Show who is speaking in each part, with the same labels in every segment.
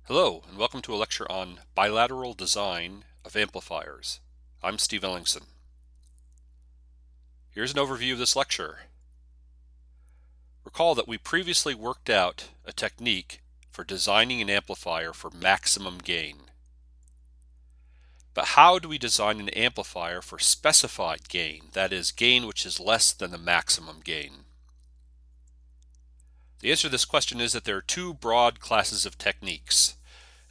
Speaker 1: Hello, and welcome to a lecture on bilateral design of amplifiers. I'm Steve Ellingson. Here's an overview of this lecture. Recall that we previously worked out a technique for designing an amplifier for maximum gain. But how do we design an amplifier for specified gain, that is, gain which is less than the maximum gain? The answer to this question is that there are two broad classes of techniques,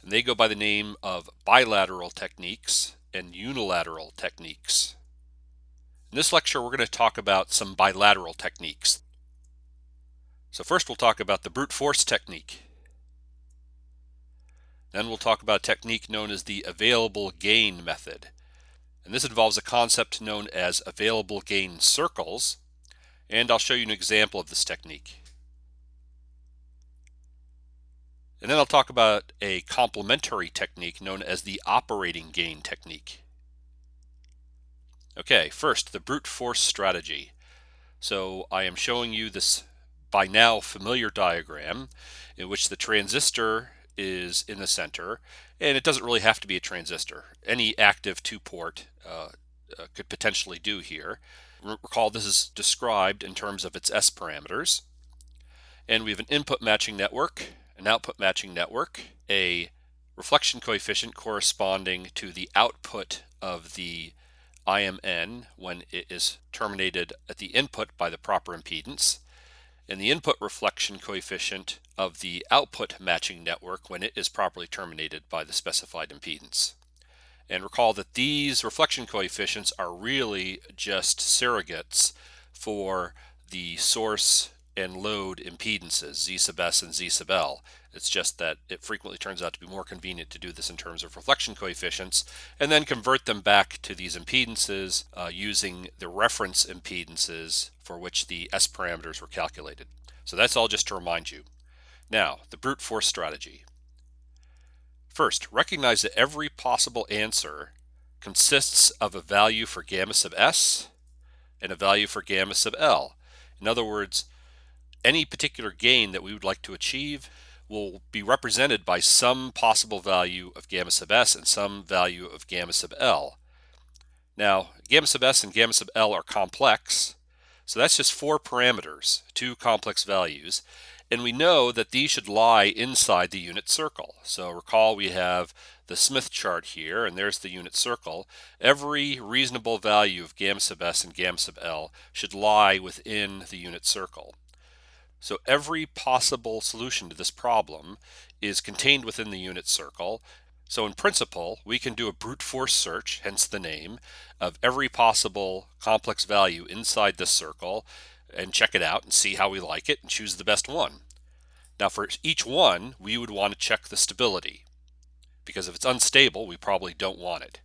Speaker 1: and they go by the name of bilateral techniques and unilateral techniques. In this lecture, we're going to talk about some bilateral techniques. So first we'll talk about the brute force technique. Then we'll talk about a technique known as the available gain method. And this involves a concept known as available gain circles. And I'll show you an example of this technique. And then I'll talk about a complementary technique known as the operating gain technique. Okay, first, the brute force strategy. So I am showing you this by now familiar diagram in which the transistor is in the center, and it doesn't really have to be a transistor. Any active two-port could potentially do here. Recall this is described in terms of its S parameters, and we have an input matching network, an output matching network, a reflection coefficient corresponding to the output of the OMN when it is terminated at the input by the proper impedance, and the input reflection coefficient of the output matching network when it is properly terminated by the specified impedance. And recall that these reflection coefficients are really just surrogates for the source and load impedances, Z sub S and Z sub L. It's just that it frequently turns out to be more convenient to do this in terms of reflection coefficients and then convert them back to these impedances using the reference impedances for which the S parameters were calculated. So that's all just to remind you. Now, the brute force strategy. First, recognize that every possible answer consists of a value for gamma sub S and a value for gamma sub L. In other words, any particular gain that we would like to achieve will be represented by some possible value of gamma sub S and some value of gamma sub L. Now, gamma sub S and gamma sub L are complex, so that's just four parameters, two complex values, and we know that these should lie inside the unit circle. So recall we have the Smith chart here, and there's the unit circle. Every reasonable value of gamma sub S and gamma sub L should lie within the unit circle. So every possible solution to this problem is contained within the unit circle. So in principle, we can do a brute force search, hence the name, of every possible complex value inside this circle and check it out and see how we like it and choose the best one. Now for each one, we would want to check the stability, because if it's unstable, we probably don't want it.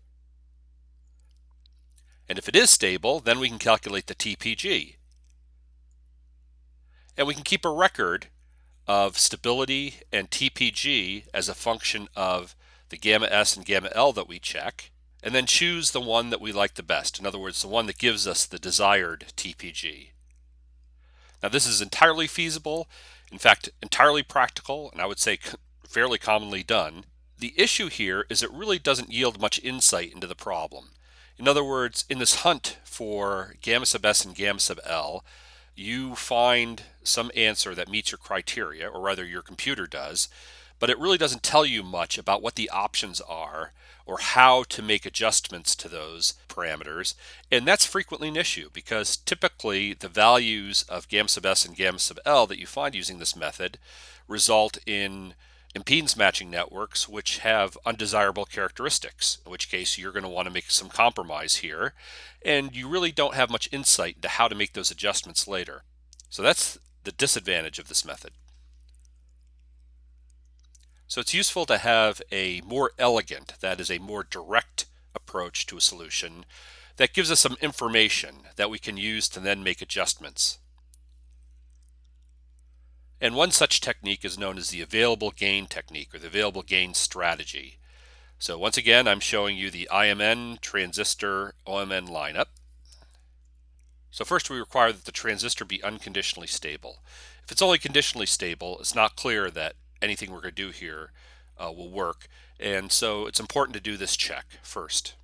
Speaker 1: And if it is stable, then we can calculate the TPG. And we can keep a record of stability and TPG as a function of the gamma S and gamma L that we check, and then choose the one that we like the best. In other words, the one that gives us the desired TPG. Now this is entirely feasible, in fact entirely practical, and I would say fairly commonly done. The issue here is it really doesn't yield much insight into the problem. In other words, in this hunt for gamma sub S and gamma sub L, you find some answer that meets your criteria, or rather your computer does, but it really doesn't tell you much about what the options are or how to make adjustments to those parameters. And that's frequently an issue because typically the values of gamma sub S and gamma sub L that you find using this method result in impedance matching networks which have undesirable characteristics, in which case you're going to want to make some compromise here, and you really don't have much insight into how to make those adjustments later. So that's the disadvantage of this method. So it's useful to have a more elegant, that is a more direct approach to a solution that gives us some information that we can use to then make adjustments. And one such technique is known as the available gain technique, or the available gain strategy. So once again, I'm showing you the IMN transistor OMN lineup. So first we require that the transistor be unconditionally stable. If it's only conditionally stable, it's not clear that anything we're going to do here will work. And so it's important to do this check first.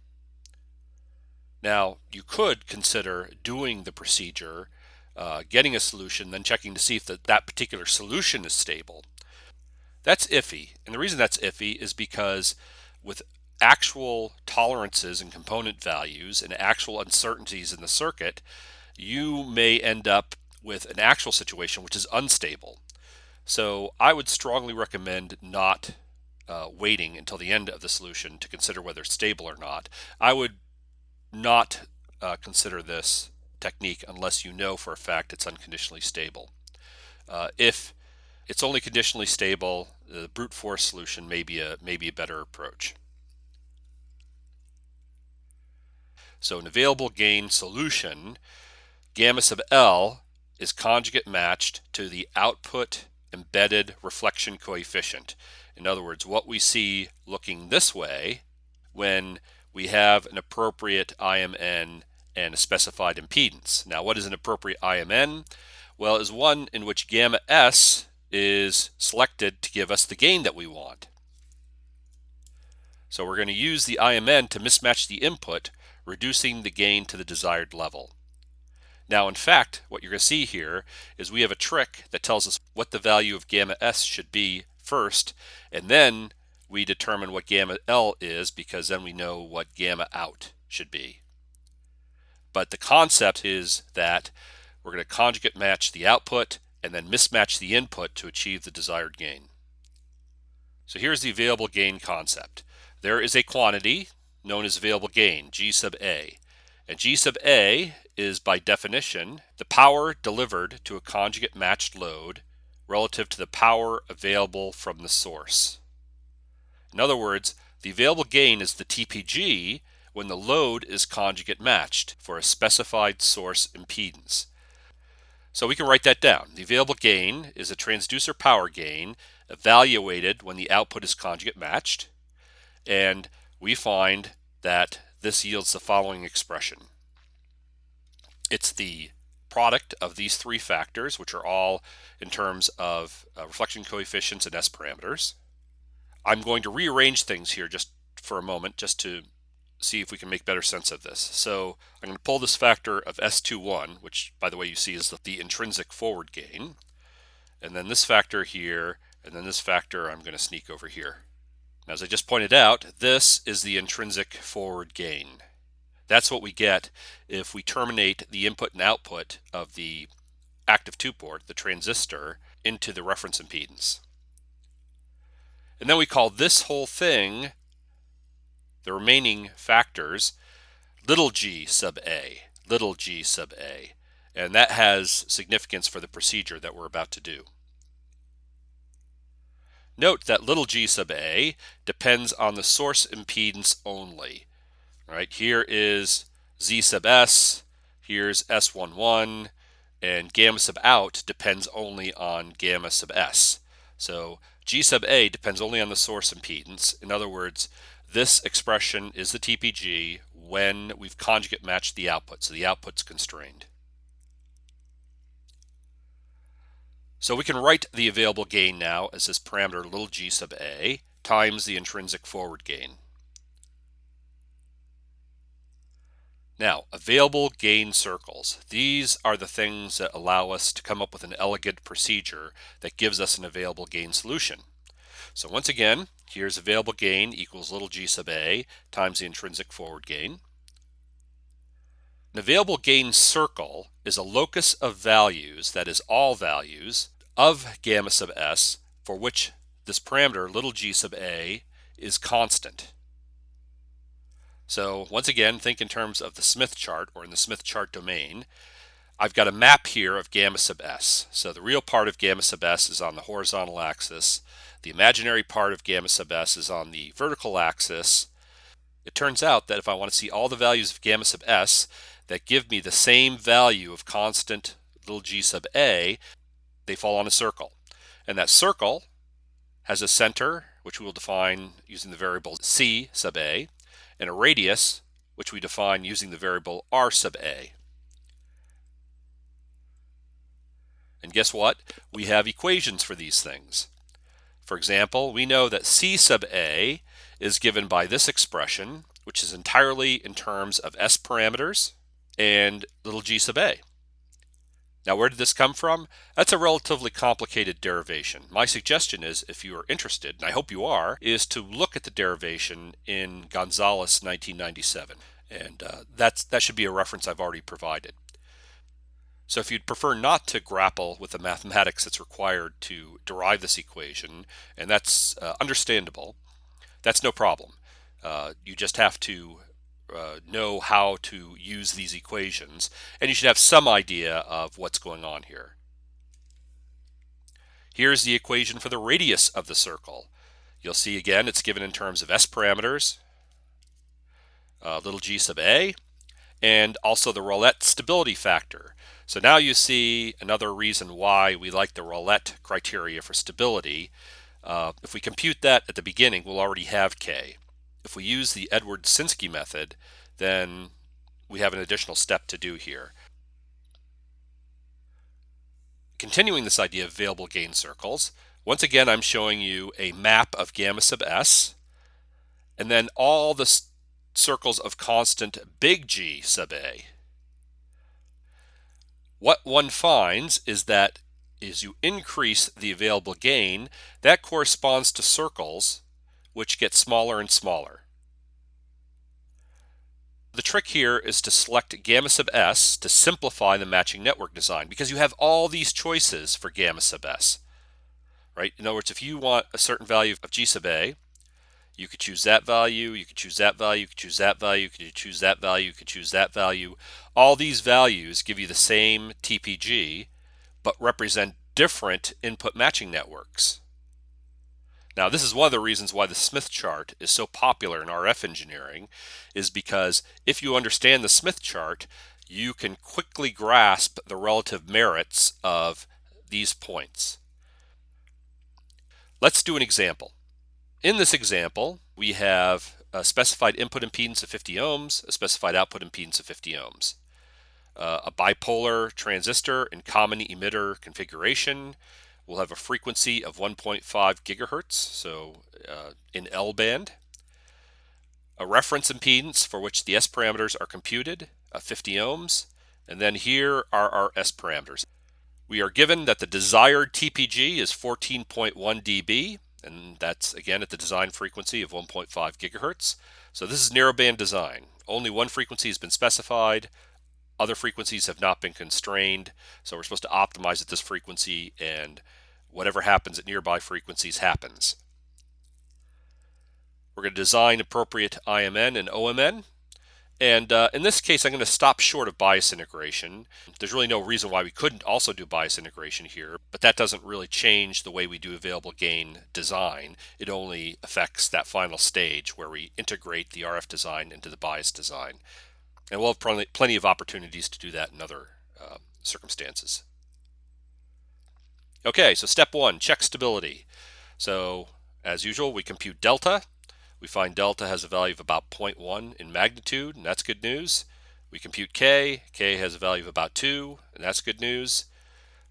Speaker 1: Now, you could consider doing the procedure, getting a solution, then checking to see if that particular solution is stable. That's iffy. And the reason that's iffy is because with actual tolerances and component values and actual uncertainties in the circuit, you may end up with an actual situation which is unstable. So I would strongly recommend not waiting until the end of the solution to consider whether it's stable or not. I would not consider this technique unless you know for a fact it's unconditionally stable. If it's only conditionally stable, the brute force solution may be a better approach. So an available gain solution, gamma sub L is conjugate matched to the output embedded reflection coefficient. In other words, what we see looking this way when we have an appropriate IMN and a specified impedance. Now, what is an appropriate IMN? Well, it is one in which gamma S is selected to give us the gain that we want. So we're going to use the IMN to mismatch the input, reducing the gain to the desired level. Now, in fact, what you're going to see here is we have a trick that tells us what the value of gamma S should be first, and then we determine what gamma L is, because then we know what gamma out should be. But the concept is that we're going to conjugate match the output and then mismatch the input to achieve the desired gain. So here's the available gain concept. There is a quantity known as available gain, G sub A. And G sub A is, by definition, the power delivered to a conjugate matched load relative to the power available from the source. In other words, the available gain is the TPG when the load is conjugate matched for a specified source impedance. So we can write that down. The available gain is a transducer power gain evaluated when the output is conjugate matched, and we find that this yields the following expression. It's the product of these three factors, which are all in terms of reflection coefficients and S parameters. I'm going to rearrange things here just for a moment, just to see if we can make better sense of this. So I'm going to pull this factor of S21, which, by the way, you see is the intrinsic forward gain, and then this factor here, and then this factor I'm going to sneak over here. Now, as I just pointed out, this is the intrinsic forward gain. That's what we get if we terminate the input and output of the active 2-port, the transistor, into the reference impedance. And then we call this whole thing, the remaining factors, little g sub A, little g sub A. And that has significance for the procedure that we're about to do. Note that little g sub A depends on the source impedance only. Right, here is Z sub S, here's S11, and gamma sub out depends only on gamma sub S. So G sub A depends only on the source impedance. In other words, this expression is the TPG when we've conjugate matched the output, so the output's constrained. So we can write the available gain now as this parameter little g sub A times the intrinsic forward gain. Now, available gain circles. These are the things that allow us to come up with an elegant procedure that gives us an available gain solution. So once again, here's available gain equals little g sub A times the intrinsic forward gain. An available gain circle is a locus of values, that is all values, of gamma sub S for which this parameter little g sub A is constant. So once again, think in terms of the Smith chart, or in the Smith chart domain. I've got a map here of gamma sub S. So the real part of gamma sub S is on the horizontal axis. The imaginary part of gamma sub S is on the vertical axis. It turns out that if I want to see all the values of gamma sub S that give me the same value of constant little g sub A, they fall on a circle. And that circle has a center, which we will define using the variable C sub A, and a radius, which we define using the variable R sub A. And guess what? We have equations for these things. For example, we know that C sub A is given by this expression, which is entirely in terms of S parameters and little g sub A. Now, where did this come from? That's a relatively complicated derivation. My suggestion is, if you are interested, and I hope you are, is to look at the derivation in Gonzalez 1997. And that should be a reference I've already provided. So if you'd prefer not to grapple with the mathematics that's required to derive this equation, and that's understandable, that's no problem. You just have to know how to use these equations, and you should have some idea of what's going on here. Here's the equation for the radius of the circle. You'll see again it's given in terms of S parameters, little g sub A, and also the Rowlett stability factor. So now you see another reason why we like the Rowlett criteria for stability. If we compute that at the beginning, we'll already have K. If we use the Edwards-Sinsky method, then we have an additional step to do here. Continuing this idea of available gain circles, once again I'm showing you a map of gamma sub S, and then all the circles of constant big G sub A. What one finds is that as you increase the available gain, that corresponds to circles which get smaller and smaller. The trick here is to select gamma sub S to simplify the matching network design, because you have all these choices for gamma sub S, right? In other words, if you want a certain value of G sub A, you could choose that value, you could choose that value, you could choose that value, you could choose that value, you could choose that value. All these values give you the same TPG, but represent different input matching networks. Now, this is one of the reasons why the Smith chart is so popular in RF engineering, is because if you understand the Smith chart, you can quickly grasp the relative merits of these points. Let's do an example. In this example, we have a specified input impedance of 50 ohms, a specified output impedance of 50 ohms, a bipolar transistor in common emitter configuration. We'll have a frequency of 1.5 gigahertz, so in L band. A reference impedance for which the S parameters are computed, 50 ohms, and then here are our S parameters. We are given that the desired TPG is 14.1 dB, and that's again at the design frequency of 1.5 gigahertz. So this is narrowband design. Only one frequency has been specified. Other frequencies have not been constrained, so we're supposed to optimize at this frequency, and whatever happens at nearby frequencies happens. We're going to design appropriate IMN and OMN, and in this case I'm going to stop short of bias integration. There's really no reason why we couldn't also do bias integration here, but that doesn't really change the way we do available gain design. It only affects that final stage where we integrate the RF design into the bias design. And we'll have plenty of opportunities to do that in other circumstances. Okay, so step one, check stability. So as usual, we compute delta. We find delta has a value of about 0.1 in magnitude, and that's good news. We compute K. K has a value of about 2, and that's good news.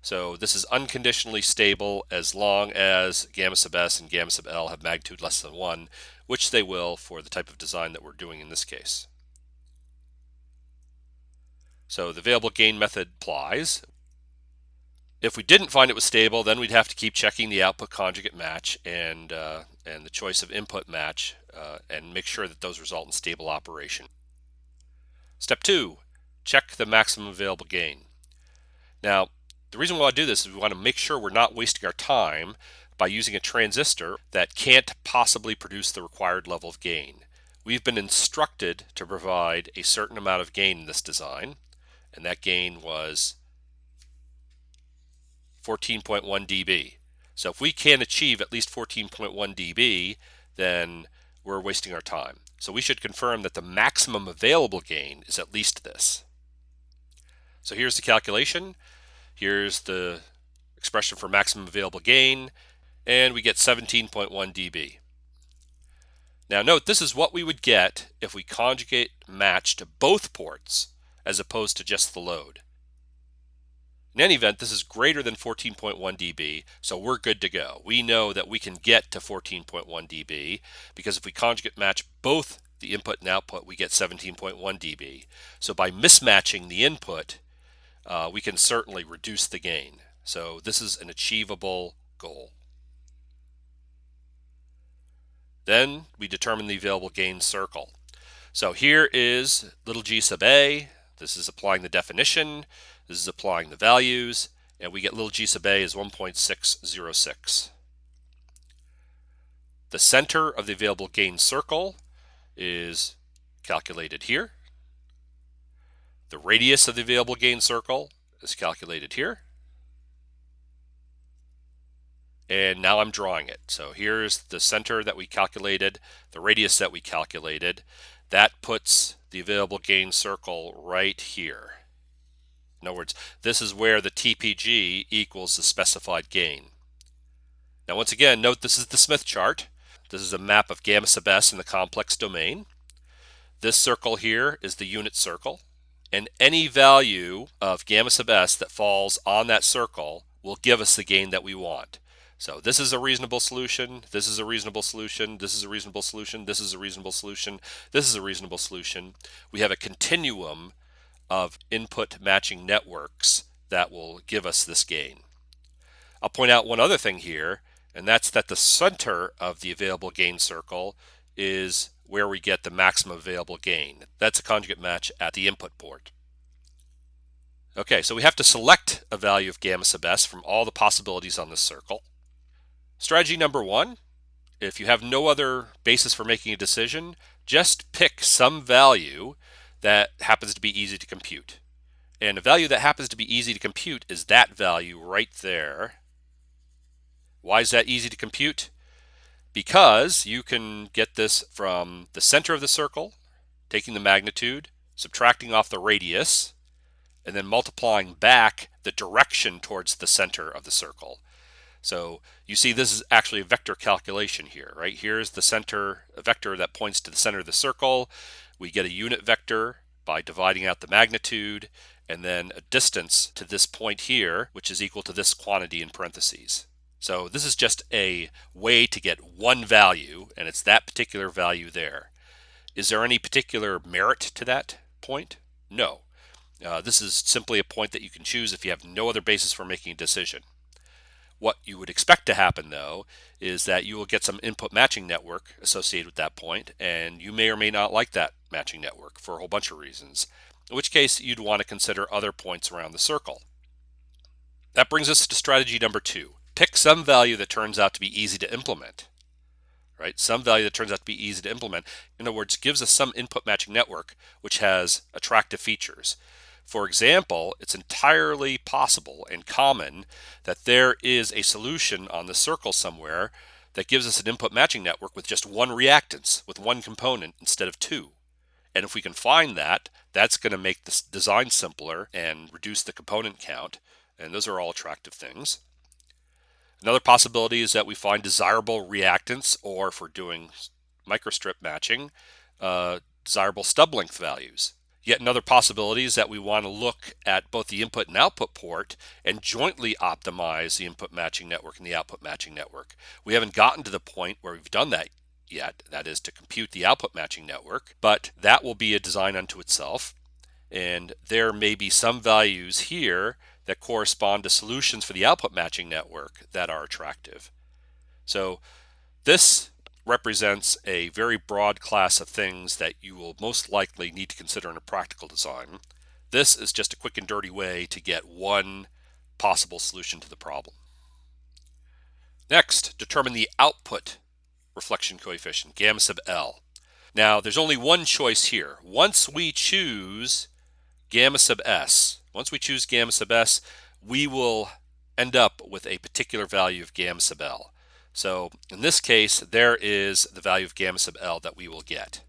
Speaker 1: So this is unconditionally stable as long as gamma sub S and gamma sub L have magnitude less than 1, which they will for the type of design that we're doing in this case. So the available gain method applies. If we didn't find it was stable, then we'd have to keep checking the output conjugate match and the choice of input match and make sure that those result in stable operation. Step 2, check the maximum available gain. Now, the reason we want to do this is we want to make sure we're not wasting our time by using a transistor that can't possibly produce the required level of gain. We've been instructed to provide a certain amount of gain in this design, and that gain was 14.1 dB. So if we can't achieve at least 14.1 dB, then we're wasting our time. So we should confirm that the maximum available gain is at least this. So here's the calculation. Here's the expression for maximum available gain, and we get 17.1 dB. Now note, this is what we would get if we conjugate matched both ports as opposed to just the load. In any event, this is greater than 14.1 dB, so we're good to go. We know that we can get to 14.1 dB because if we conjugate match both the input and output, we get 17.1 dB. So by mismatching the input, we can certainly reduce the gain. So this is an achievable goal. Then we determine the available gain circle. So here is little g sub a. This is applying the definition. This is applying the values. And we get little g sub a is 1.606. The center of the available gain circle is calculated here. The radius of the available gain circle is calculated here. And now I'm drawing it. So here's the center that we calculated, the radius that we calculated. That puts the available gain circle right here. In other words, this is where the TPG equals the specified gain. Now once again, note this is the Smith chart. This is a map of gamma sub s in the complex domain. This circle here is the unit circle. And any value of gamma sub s that falls on that circle will give us the gain that we want. So this is a reasonable solution, this is a reasonable solution, this is a reasonable solution, this is a reasonable solution, this is a reasonable solution. We have a continuum of input matching networks that will give us this gain. I'll point out one other thing here, and that's that the center of the available gain circle is where we get the maximum available gain. That's a conjugate match at the input port. Okay, so we have to select a value of gamma sub s from all the possibilities on this circle. Strategy number one, if you have no other basis for making a decision, just pick some value that happens to be easy to compute. And a value that happens to be easy to compute is that value right there. Why is that easy to compute? Because you can get this from the center of the circle, taking the magnitude, subtracting off the radius, and then multiplying back the direction towards the center of the circle. So you see this is actually a vector calculation here, right? Here's the center, a vector that points to the center of the circle. We get a unit vector by dividing out the magnitude, and then a distance to this point here, which is equal to this quantity in parentheses. So this is just a way to get one value, and it's that particular value there. Is there any particular merit to that point? No. This is simply a point that you can choose if you have no other basis for making a decision. What you would expect to happen, though, is that you will get some input matching network associated with that point, and you may or may not like that matching network for a whole bunch of reasons, in which case you'd want to consider other points around the circle. That brings us to strategy number two. Pick some value that turns out to be easy to implement. Right? Some value that turns out to be easy to implement. In other words, gives us some input matching network which has attractive features. For example, it's entirely possible and common that there is a solution on the circle somewhere that gives us an input matching network with just one reactance, with one component instead of two. And if we can find that, that's going to make this design simpler and reduce the component count. And those are all attractive things. Another possibility is that we find desirable reactants, or if we're doing microstrip matching, desirable stub length values. Yet another possibility is that we want to look at both the input and output port and jointly optimize the input matching network and the output matching network. We haven't gotten to the point where we've done that yet, that is to compute the output matching network, but that will be a design unto itself. And there may be some values here that correspond to solutions for the output matching network that are attractive. So this represents a very broad class of things that you will most likely need to consider in a practical design. This is just a quick and dirty way to get one possible solution to the problem. Next, determine the output reflection coefficient, gamma sub L. Now, there's only one choice here. Once we choose gamma sub S, we will end up with a particular value of gamma sub L. So in this case, there is the value of gamma sub L that we will get.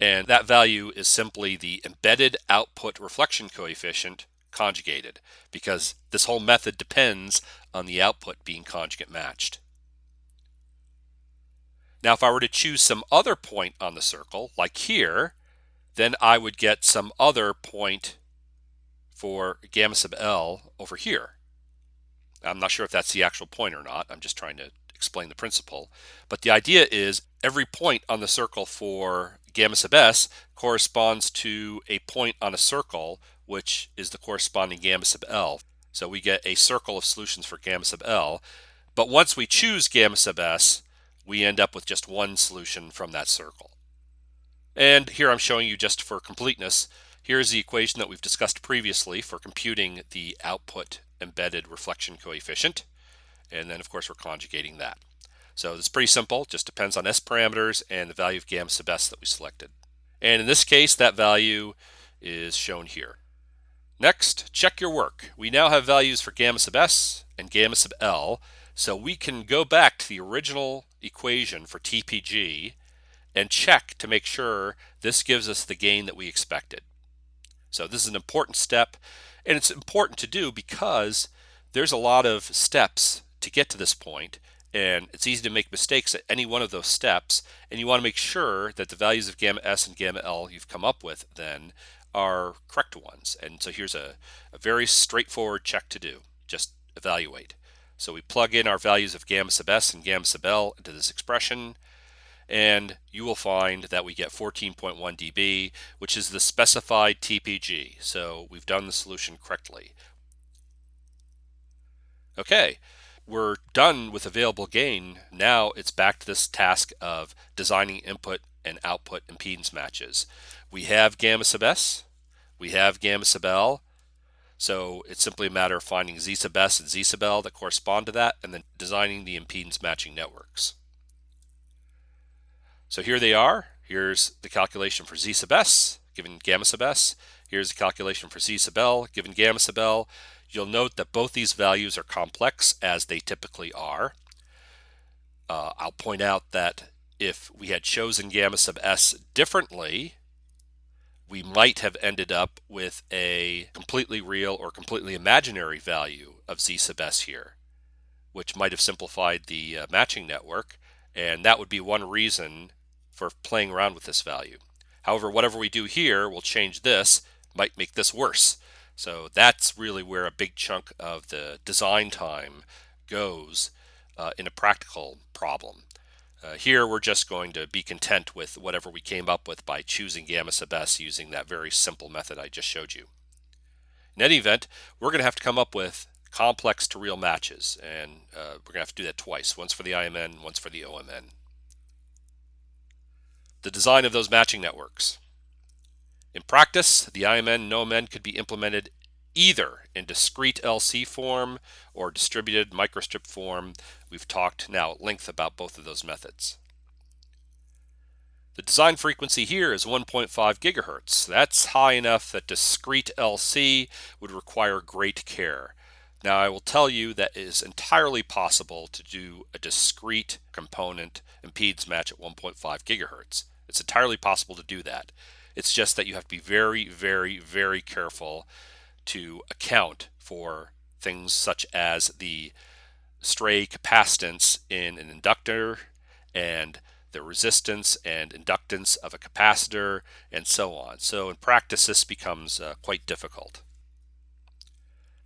Speaker 1: And that value is simply the embedded output reflection coefficient conjugated, because this whole method depends on the output being conjugate matched. Now, if I were to choose some other point on the circle, like here, then I would get some other point for gamma sub L over here. I'm not sure if that's the actual point or not. I'm just trying to explain the principle. But the idea is every point on the circle for gamma sub S corresponds to a point on a circle, which is the corresponding gamma sub L. So we get a circle of solutions for gamma sub L. But once we choose gamma sub S, we end up with just one solution from that circle. And here I'm showing you, just for completeness, here's the equation that we've discussed previously for computing the output embedded reflection coefficient. And then, of course, we're conjugating that. So it's pretty simple, just depends on S parameters and the value of gamma sub S that we selected. And in this case, that value is shown here. Next, check your work. We now have values for gamma sub S and gamma sub L, so we can go back to the original equation for TPG and check to make sure this gives us the gain that we expected. So this is an important step, and it's important to do because there's a lot of steps to get to this point, and it's easy to make mistakes at any one of those steps, and you want to make sure that the values of gamma S and gamma L you've come up with then are correct ones. And so here's a very straightforward check to do. Just evaluate. So we plug in our values of gamma sub S and gamma sub L into this expression, and you will find that we get 14.1 dB, which is the specified TPG. So we've done the solution correctly. Okay, we're done with available gain. Now it's back to this task of designing input and output impedance matches. We have gamma sub S, we have gamma sub L, so it's simply a matter of finding Z sub S and Z sub L that correspond to that, and then designing the impedance matching networks. So here they are. Here's the calculation for Z sub S given gamma sub S. Here's the calculation for Z sub L given gamma sub L. You'll note that both these values are complex, as they typically are. I'll point out that if we had chosen gamma sub S differently, we might have ended up with a completely real or completely imaginary value of Z sub S here, which might have simplified the matching network, and that would be one reason for playing around with this value. However, whatever we do here will change this, might make this worse. So that's really where a big chunk of the design time goes in a practical problem. Here we're just going to be content with whatever we came up with by choosing gamma sub S using that very simple method I just showed you. In any event, we're going to have to come up with complex to real matches, and we're going to have to do that twice, once for the IMN, once for the OMN. The design of those matching networks. In practice, the IMN and OMN could be implemented either in discrete LC form or distributed microstrip form. We've talked now at length about both of those methods. The design frequency here is 1.5 gigahertz. That's high enough that discrete LC would require great care. Now, I will tell you that it is entirely possible to do a discrete component impedance match at 1.5 gigahertz. It's entirely possible to do that. It's just that you have to be very, very, very careful to account for things such as the stray capacitance in an inductor and the resistance and inductance of a capacitor and so on. So in practice, this becomes quite difficult.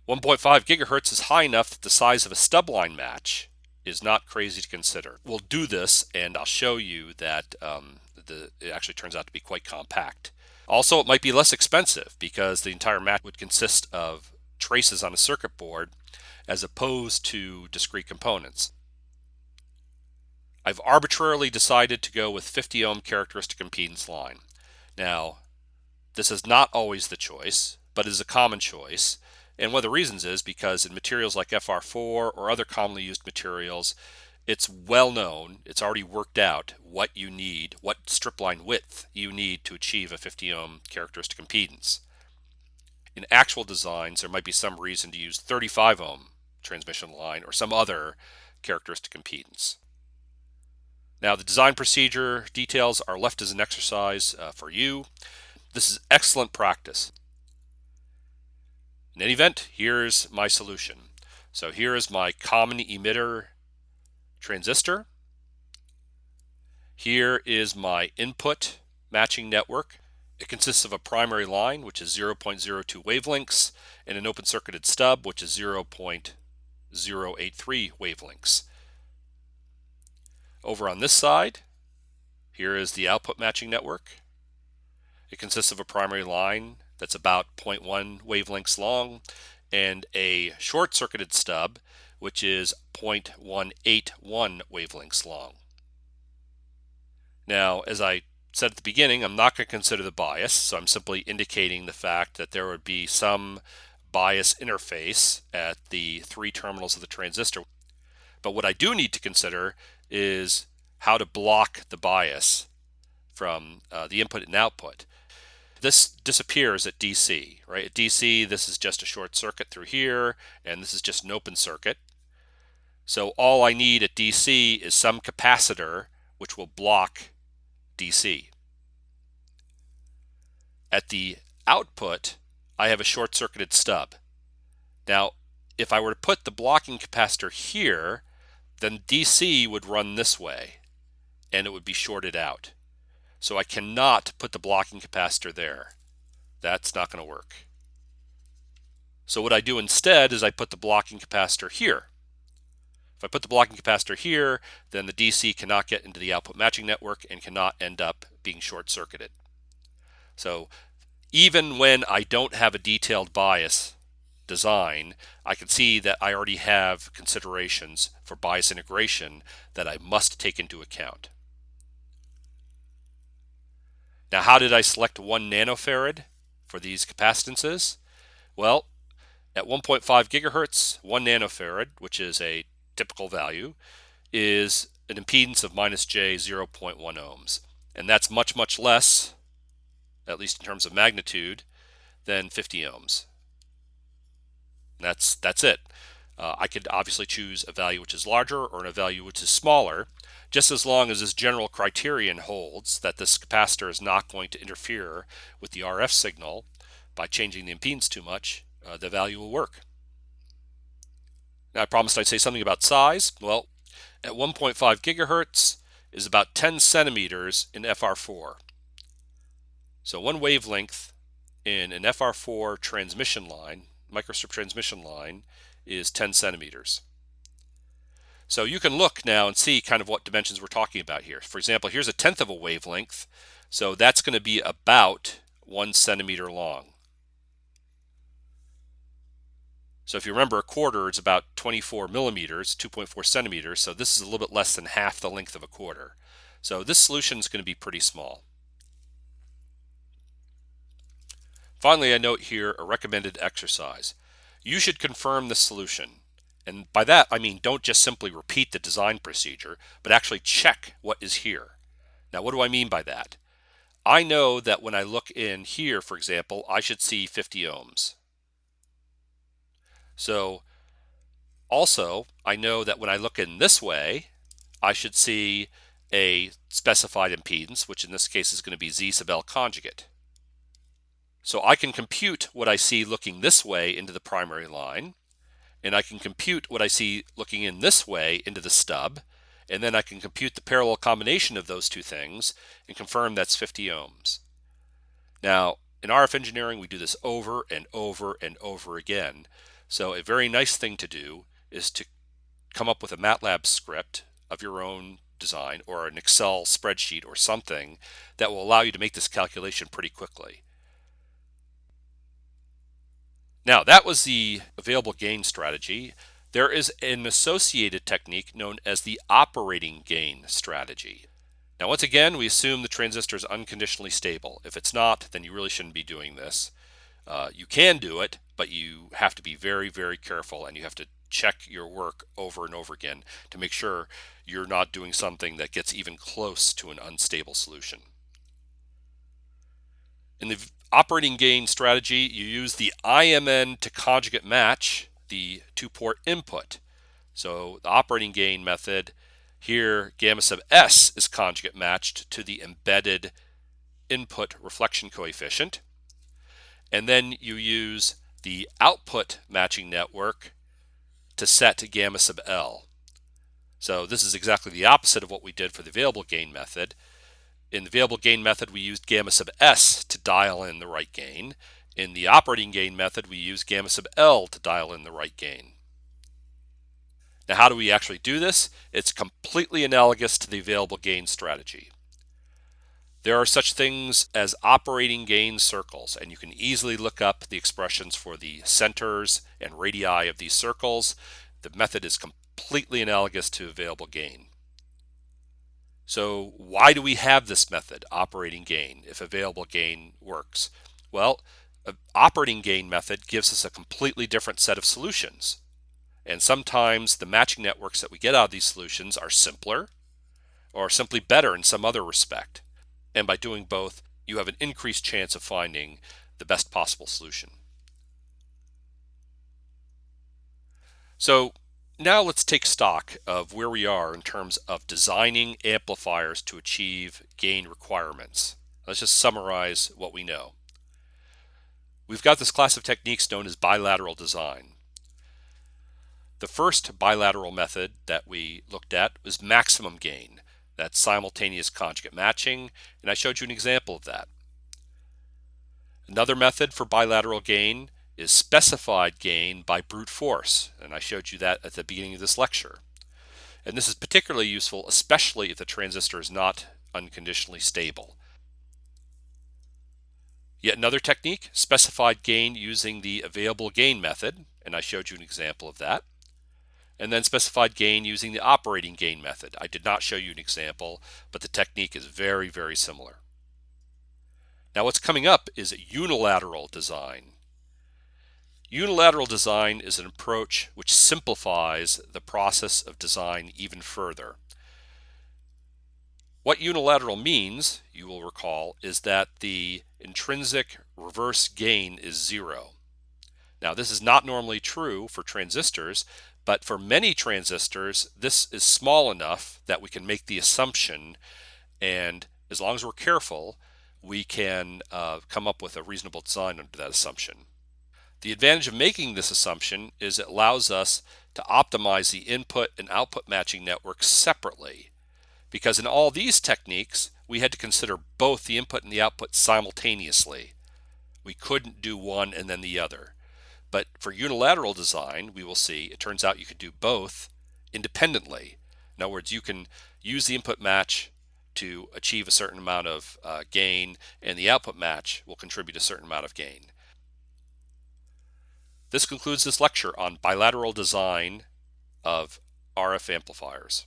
Speaker 1: 1.5 gigahertz is high enough that the size of a stubline match is not crazy to consider. We'll do this, and I'll show you that it actually turns out to be quite compact. Also, it might be less expensive because the entire match would consist of traces on a circuit board as opposed to discrete components. I've arbitrarily decided to go with 50 ohm characteristic impedance line. Now, this is not always the choice, but is a common choice. And one of the reasons is because in materials like FR4 or other commonly used materials, it's well known, it's already worked out what you need, what strip line width you need to achieve a 50 ohm characteristic impedance. In actual designs, there might be some reason to use 35 ohm transmission line or some other characteristic impedance. Now, the design procedure details are left as an exercise for you. This is excellent practice. In any event, here's my solution. So here is my common emitter transistor. Here is my input matching network. It consists of a primary line, which is 0.02 wavelengths, and an open circuited stub, which is 0.083 wavelengths. Over on this side, here is the output matching network. It consists of a primary line that's about 0.1 wavelengths long and a short-circuited stub, which is 0.181 wavelengths long. Now, as I said at the beginning, I'm not going to consider the bias, so I'm simply indicating the fact that there would be some bias interface at the three terminals of the transistor. But what I do need to consider is how to block the bias from the input and output. This disappears at DC, right? At DC, this is just a short circuit through here, and this is just an open circuit. So all I need at DC is some capacitor which will block DC. At the output, I have a short-circuited stub. Now, if I were to put the blocking capacitor here, then DC would run this way, and it would be shorted out. So I cannot put the blocking capacitor there. That's not going to work. So what I do instead is I put the blocking capacitor here. If I put the blocking capacitor here, then the DC cannot get into the output matching network and cannot end up being short-circuited. So even when I don't have a detailed bias design, I can see that I already have considerations for bias integration that I must take into account. Now, how did I select 1 nanofarad for these capacitances? Well, at 1.5 gigahertz, 1 nanofarad, which is a typical value, is an impedance of minus J 0.1 ohms. And that's much, much less, at least in terms of magnitude, than 50 ohms. That's it. I could obviously choose a value which is larger or a value which is smaller, just as long as this general criterion holds that this capacitor is not going to interfere with the RF signal by changing the impedance too much. The value will work. Now, I promised I'd say something about size. Well, at 1.5 gigahertz is about 10 centimeters in FR4. So one wavelength in an FR4 transmission line, microstrip transmission line, is 10 centimeters. So you can look now and see kind of what dimensions we're talking about here. For example, here's a tenth of a wavelength, so that's going to be about 1 centimeter long. So if you remember, a quarter is about 24 millimeters, 2.4 centimeters, so this is a little bit less than half the length of a quarter. So this solution is going to be pretty small. Finally, I note here a recommended exercise. You should confirm the solution. And by that, I mean don't just simply repeat the design procedure, but actually check what is here. Now, what do I mean by that? I know that when I look in here, for example, I should see 50 ohms. So also, I know that when I look in this way, I should see a specified impedance, which in this case is going to be Z sub L conjugate. So I can compute what I see looking this way into the primary line, and I can compute what I see looking in this way into the stub, and then I can compute the parallel combination of those two things and confirm that's 50 ohms. Now, in RF engineering, we do this over and over and over again. So a very nice thing to do is to come up with a MATLAB script of your own design or an Excel spreadsheet or something that will allow you to make this calculation pretty quickly. Now, that was the available gain strategy. There is an associated technique known as the operating gain strategy. Now, once again, we assume the transistor is unconditionally stable. If it's not, then you really shouldn't be doing this. You can do it, but you have to be very, very careful, and you have to check your work over and over again to make sure you're not doing something that gets even close to an unstable solution. In the operating gain strategy, you use the IMN to conjugate match the two-port input. So the operating gain method, here gamma sub S is conjugate matched to the embedded input reflection coefficient. And then you use the output matching network to set gamma sub L. So this is exactly the opposite of what we did for the available gain method. In the available gain method, we used gamma sub S to dial in the right gain. In the operating gain method, we use gamma sub L to dial in the right gain. Now, how do we actually do this? It's completely analogous to the available gain strategy. There are such things as operating gain circles, and you can easily look up the expressions for the centers and radii of these circles. The method is completely analogous to available gain. So why do we have this method, operating gain, if available gain works? Well, an operating gain method gives us a completely different set of solutions. And sometimes the matching networks that we get out of these solutions are simpler or simply better in some other respect. And by doing both, you have an increased chance of finding the best possible solution. So now let's take stock of where we are in terms of designing amplifiers to achieve gain requirements. Let's just summarize what we know. We've got this class of techniques known as bilateral design. The first bilateral method that we looked at was maximum gain. That's simultaneous conjugate matching, and I showed you an example of that. Another method for bilateral gain is specified gain by brute force, and I showed you that at the beginning of this lecture. And this is particularly useful, especially if the transistor is not unconditionally stable. Yet another technique, specified gain using the available gain method, and I showed you an example of that. And then specified gain using the operating gain method. I did not show you an example, but the technique is very, very similar. Now what's coming up is unilateral design. Unilateral design is an approach which simplifies the process of design even further. What unilateral means, you will recall, is that the intrinsic reverse gain is zero. Now this is not normally true for transistors, but for many transistors this is small enough that we can make the assumption, and as long as we're careful, we can come up with a reasonable design under that assumption. The advantage of making this assumption is it allows us to optimize the input and output matching networks separately, because in all these techniques we had to consider both the input and the output simultaneously. We couldn't do one and then the other. But for unilateral design, we will see it turns out you could do both independently. In other words, you can use the input match to achieve a certain amount of gain, and the output match will contribute a certain amount of gain. This concludes this lecture on bilateral design of RF amplifiers.